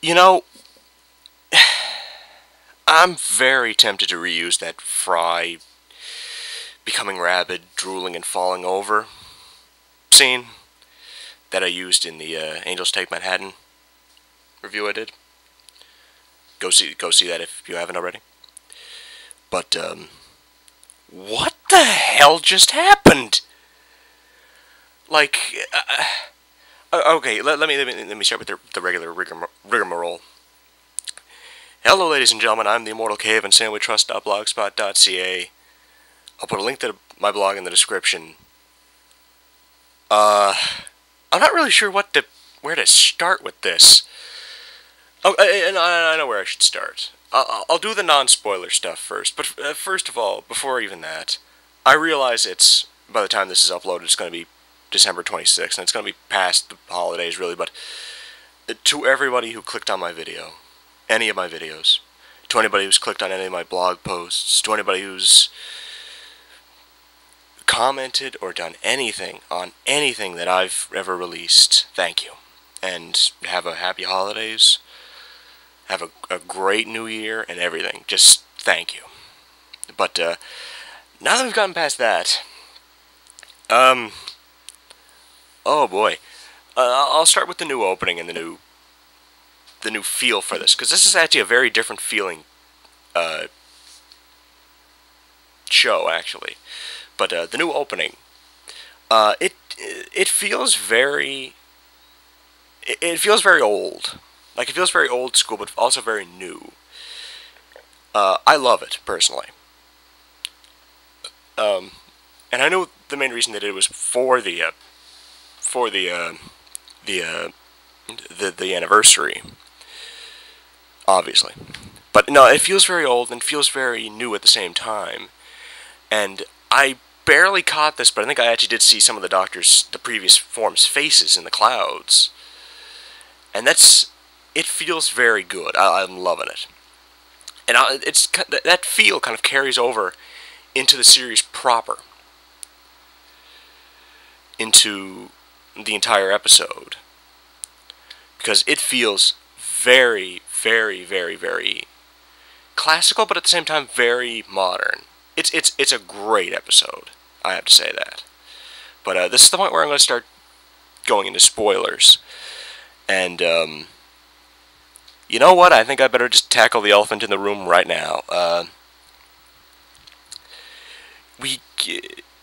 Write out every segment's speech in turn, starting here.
You know, I'm very tempted to reuse that Fry becoming rabid, drooling, and falling over scene that I used in the Angels Take Manhattan review I did. Go see that if you haven't already. But what the hell just happened? Like, okay, let me start with the regular rigmarole. Hello, ladies and gentlemen. I'm the Immortal Cave and SandwichTrust.blogspot.ca. I'll put a link to my blog in the description. I'm not really sure where to start with this. Oh, and I know where I should start. I'll do the non-spoiler stuff first. But first of all, before even that, I realize by the time this is uploaded, it's going to be December 26th, and it's going to be past the holidays, really. But to everybody who clicked on my video, any of my videos, to anybody who's clicked on any of my blog posts, to anybody who's commented or done anything on anything that I've ever released, thank you. And have a happy holidays. Have a great new year and everything. Just thank you. But now that we've gotten past that, oh boy, I'll start with the new opening and the new feel for this, because this is actually a very different feeling show, actually. But the new opening, it feels very old. Like, it feels very old school, but also very new. I love it personally. And I know the main reason they did it was for the anniversary, obviously. But no, it feels very old and feels very new at the same time. And I barely caught this, but I think I actually did see some of the previous forms' faces in the clouds. And it feels very good. I'm loving it. And that feel kind of carries over into the series proper, into the entire episode, because it feels very, very, very, very classical, but at the same time very modern. It's a great episode, I have to say that. But this is the point where I'm going to start going into spoilers. And you know what? I think I better just tackle the elephant in the room right now.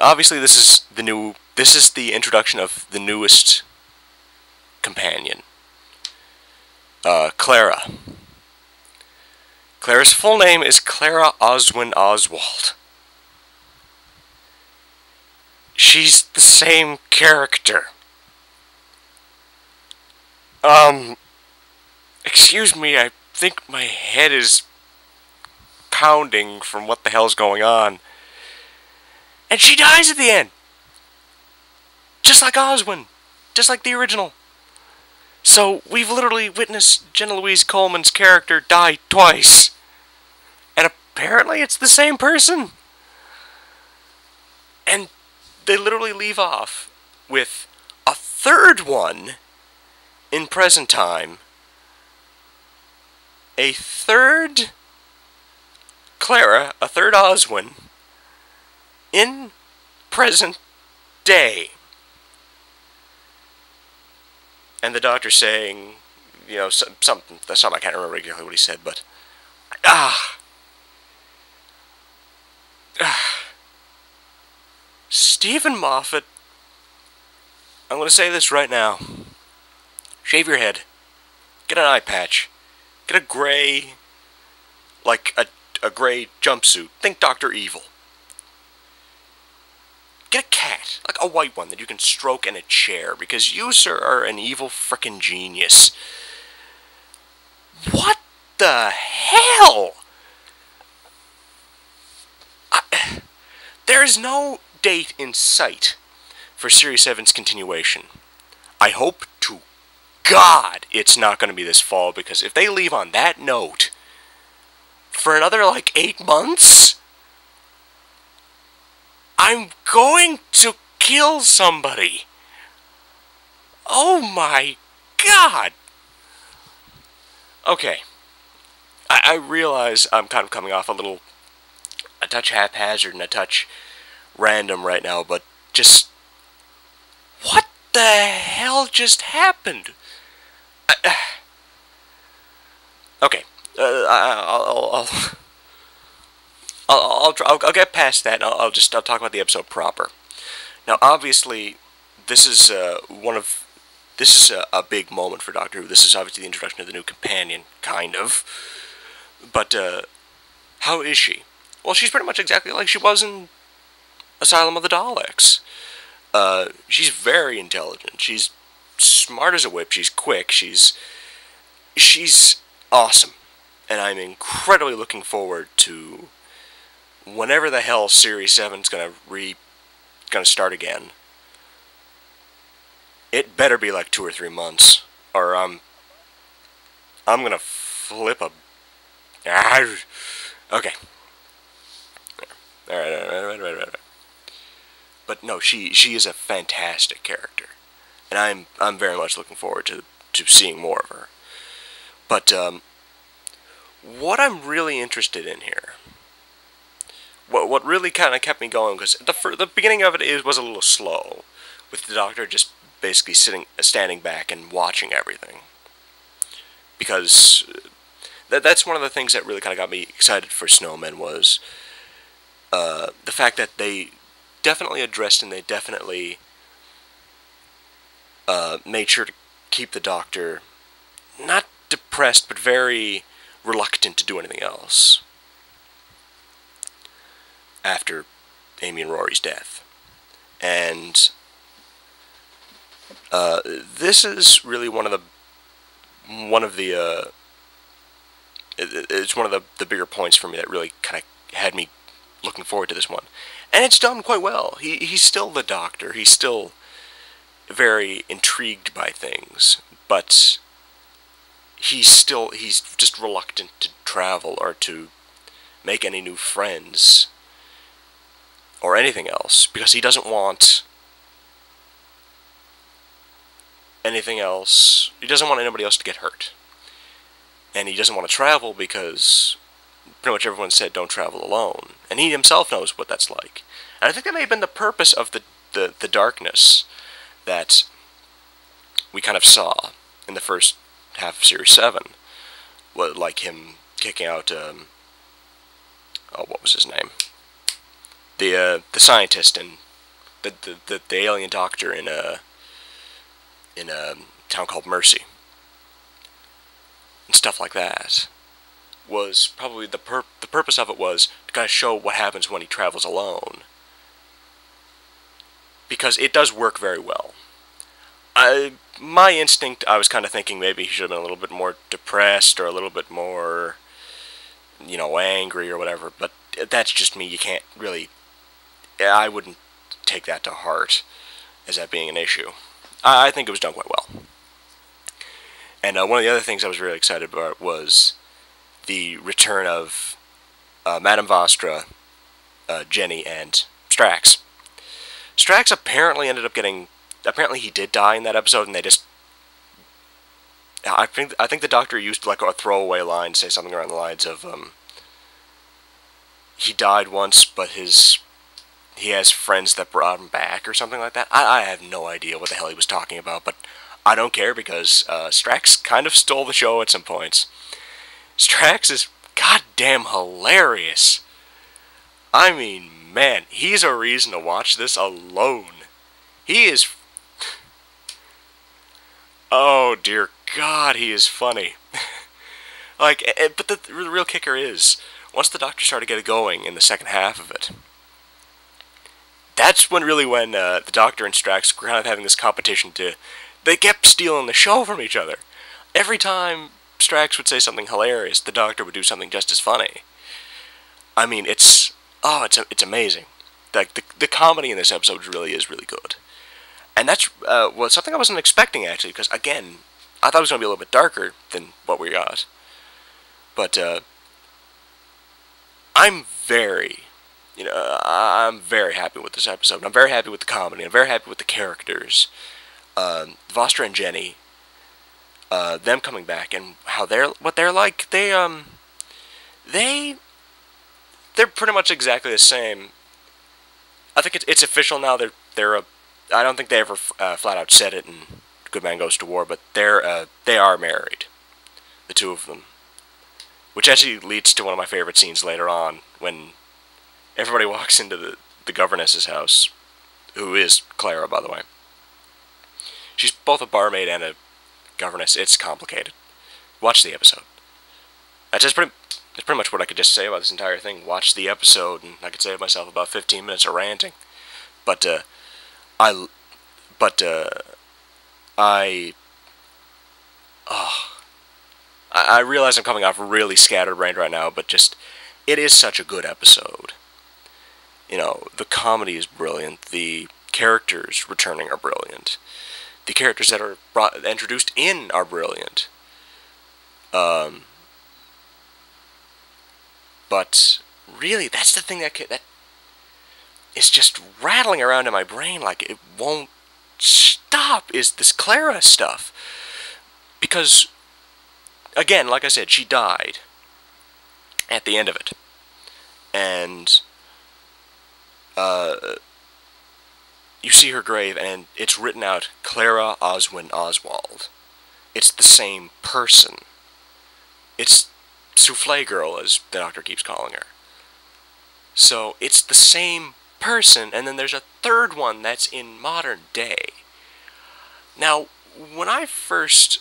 Obviously this is the introduction of the newest companion, Clara. Clara's full name is Clara Oswin Oswald. She's the same character. Excuse me, I think my head is pounding from what the hell's going on. And she dies at the end! Just like Oswin. Just like the original. So, we've literally witnessed Jenna Louise Coleman's character die twice. And apparently it's the same person. And they literally leave off with a third one in present time. A third Clara, a third Oswin, in present day. And the doctor saying, you know, something I can't remember exactly what he said, but Stephen Moffat, I'm going to say this right now. Shave your head. Get an eye patch. Get a gray, like a gray jumpsuit. Think Dr. Evil. Get a cat, like a white one that you can stroke in a chair, because you, sir, are an evil frickin' genius. What the hell? There is no date in sight for Series 7's continuation. I hope to God it's not going to be this fall, because if they leave on that note for another, like, 8 months, I'm going to kill somebody. Oh my God. Okay, I realize I'm kind of coming off a touch haphazard and a touch random right now, but just what the hell just happened? Okay, I'll get past that. And I'll talk about the episode proper. Now, obviously, this is this is a big moment for Doctor Who. This is obviously the introduction of the new companion, kind of. But how is she? Well, she's pretty much exactly like she was in Asylum of the Daleks. She's very intelligent. She's smart as a whip. She's quick. She's awesome, and I'm incredibly looking forward to whenever the hell Series 7's gonna start again. It better be like 2 or 3 months, or I'm gonna flip a. Okay. All right. But no, she is a fantastic character, and I'm very much looking forward to seeing more of her. But what I'm really interested in here, what really kind of kept me going, because the beginning of it was a little slow, with the Doctor just basically standing back and watching everything, because that's one of the things that really kind of got me excited for Snowmen was the fact that they definitely addressed and they definitely made sure to keep the Doctor not depressed, but very reluctant to do anything else after Amy and Rory's death. And this is really it's one of the bigger points for me that really kind of had me looking forward to this one. And it's done quite well. He's still the Doctor. He's still very intrigued by things, but he's just reluctant to travel or to make any new friends or anything else, because he doesn't want anything else. He doesn't want anybody else to get hurt. And he doesn't want to travel because pretty much everyone said don't travel alone. And he himself knows what that's like. And I think that may have been the purpose of the darkness that we kind of saw in the first half of Series 7. Like him kicking out, what was his name? The scientist and the alien doctor in a town called Mercy. And stuff like that. Was probably the purpose of it was to kind of show what happens when he travels alone. Because it does work very well. My instinct, I was kind of thinking maybe he should have been a little bit more depressed or a little bit more, angry or whatever. But that's just me. You can't really. I wouldn't take that to heart as that being an issue. I think it was done quite well. And one of the other things I was really excited about was the return of Madame Vostra, Jenny, and Strax. Strax apparently ended up getting. Apparently, he did die in that episode, and they just. I think the Doctor used like a throwaway line, say something around the lines of, he died once, but he has friends that brought him back, or something like that. I have no idea what the hell he was talking about, but I don't care because Strax kind of stole the show at some points. Strax is goddamn hilarious. I mean, man, he's a reason to watch this alone. He is. Oh dear God, he is funny. But the real kicker is, once the Doctor started getting going in the second half of it, that's when the Doctor and Strax were kind of having this competition they kept stealing the show from each other. Every time Strax would say something hilarious, the Doctor would do something just as funny. I mean, it's amazing. The comedy in this episode really is really good. And that's something I wasn't expecting, actually, because, again, I thought it was going to be a little bit darker than what we got. But I'm very happy with this episode. I'm very happy with the comedy. I'm very happy with the characters. Vostra and Jenny. them coming back and how what they're like. They they're pretty much exactly the same. I think it's official now. They're a. I don't think they ever flat out said it in Good Man Goes to War, but they are married, the two of them, which actually leads to one of my favorite scenes later on when everybody walks into the governess's house, who is Clara, by the way. She's both a barmaid and a governess. It's complicated. Watch the episode. That's pretty much what I could just say about this entire thing. Watch the episode, and I could save myself about 15 minutes of ranting. But I, but I realize I'm coming off really scatterbrained right now, but just it is such a good episode. You know, the comedy is brilliant. The characters returning are brilliant. The characters that are introduced in are brilliant. But really, that's the thing that is just rattling around in my brain like it won't stop, is this Clara stuff. Because, again, like I said, she died at the end of it. And you see her grave, and it's written out, Clara Oswin Oswald. It's the same person. It's Souffle Girl, as the Doctor keeps calling her. So, it's the same person, and then there's a third one that's in modern day. Now, when I first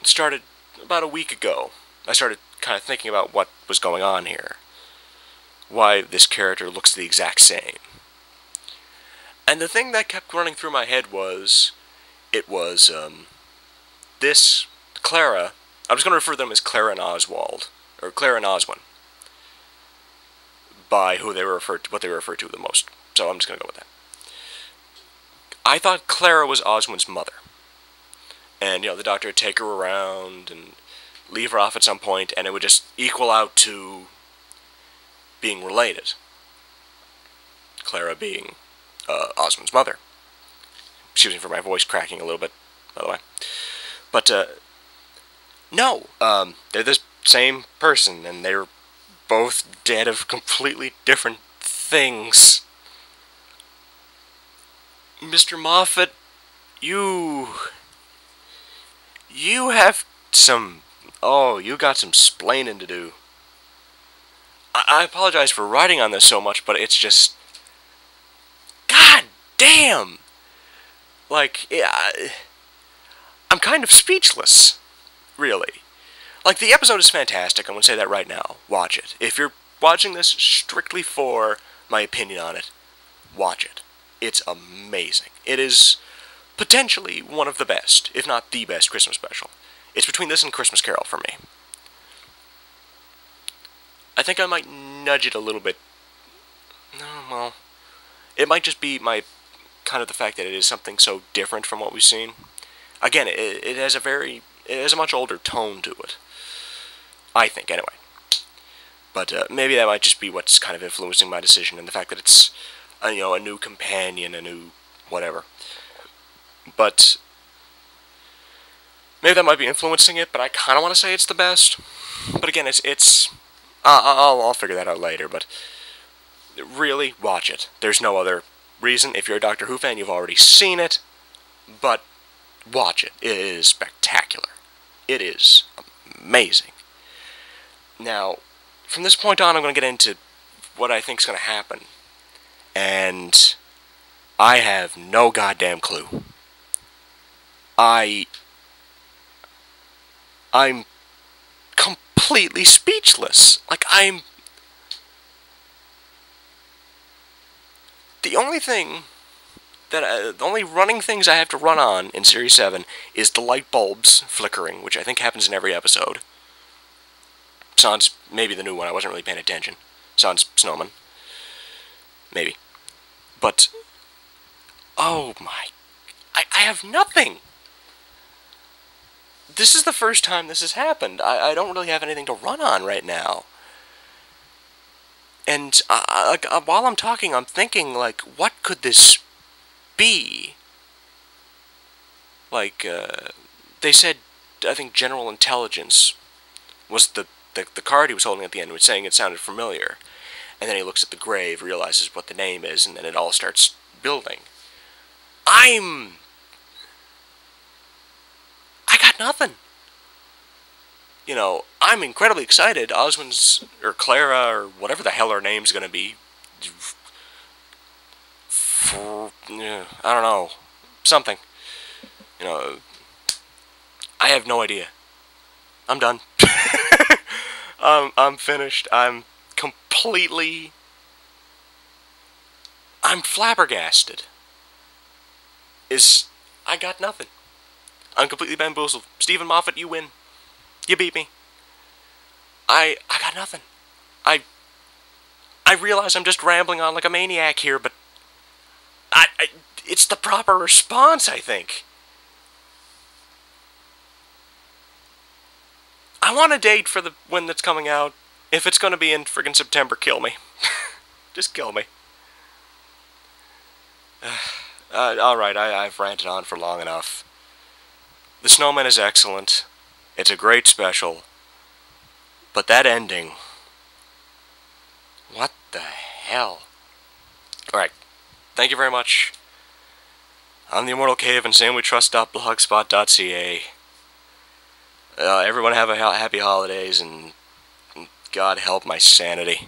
started, about a week ago, I started kind of thinking about what was going on here. Why this character looks the exact same. And the thing that kept running through my head was, this Clara, I'm just going to refer to them as Clara and Oswald, or Clara and Oswin, by what they refer to the most. So I'm just going to go with that. I thought Clara was Oswin's mother. And, you know, the Doctor would take her around and leave her off at some point, and it would just equal out to being related. Clara being Oswin's mother. Excuse me for my voice cracking a little bit, by the way. But, no, they're the same person, and they're both dead of completely different things. Mr. Moffat, you have some, you got some splaining to do. I apologize for writing on this so much, but it's just, god damn! Like, yeah, I'm kind of speechless, really. Like, the episode is fantastic, I'm going to say that right now. Watch it. If you're watching this strictly for my opinion on it, watch it. It's amazing. It is potentially one of the best, if not the best, Christmas special. It's between this and Christmas Carol for me. I think I might nudge it a little bit. No, well, it might just be kind of the fact that it is something so different from what we've seen. Again, it has a much older tone to it. I think, anyway. But maybe that might just be what's kind of influencing my decision, and the fact that it's, a new companion, a new whatever. But maybe that might be influencing it, but I kind of want to say it's the best. But again, I'll figure that out later, but really, watch it. There's no other reason. If you're a Doctor Who fan, you've already seen it, but watch it. It is spectacular. It is amazing. Now, from this point on, I'm going to get into what I think is going to happen. And I have no goddamn clue. I'm completely speechless. Like, the only thing the only running things I have to run on in Series 7 is the light bulbs flickering, which I think happens in every episode. Sans maybe the new one, I wasn't really paying attention. Sans Snowmen. Maybe. But, oh my, I have nothing. This is the first time this has happened. I don't really have anything to run on right now. And while I'm talking, I'm thinking, like, what could this be? Like, they said I think general intelligence was the card he was holding at the end, was saying it sounded familiar. And then he looks at the grave, realizes what the name is, and then it all starts building. I got nothing. You know, I'm incredibly excited. Osmond's, or Clara, or whatever the hell her name's gonna be. I don't know. Something. You know, I have no idea. I'm done. I'm finished. I'm flabbergasted. I got nothing. I'm completely bamboozled. Stephen Moffat, you win. You beat me. I got nothing. I realize I'm just rambling on like a maniac here, but it's the proper response, I think. I want a date for when that's coming out. If it's gonna be in friggin' September, kill me. Just kill me. Alright, I've ranted on for long enough. The Snowmen is excellent. It's a great special. But that ending... What the hell? Alright. Thank you very much. I'm the Immortal Cave and sandwichtrust.blogspot.ca. Everyone have a happy holidays, and God help my sanity.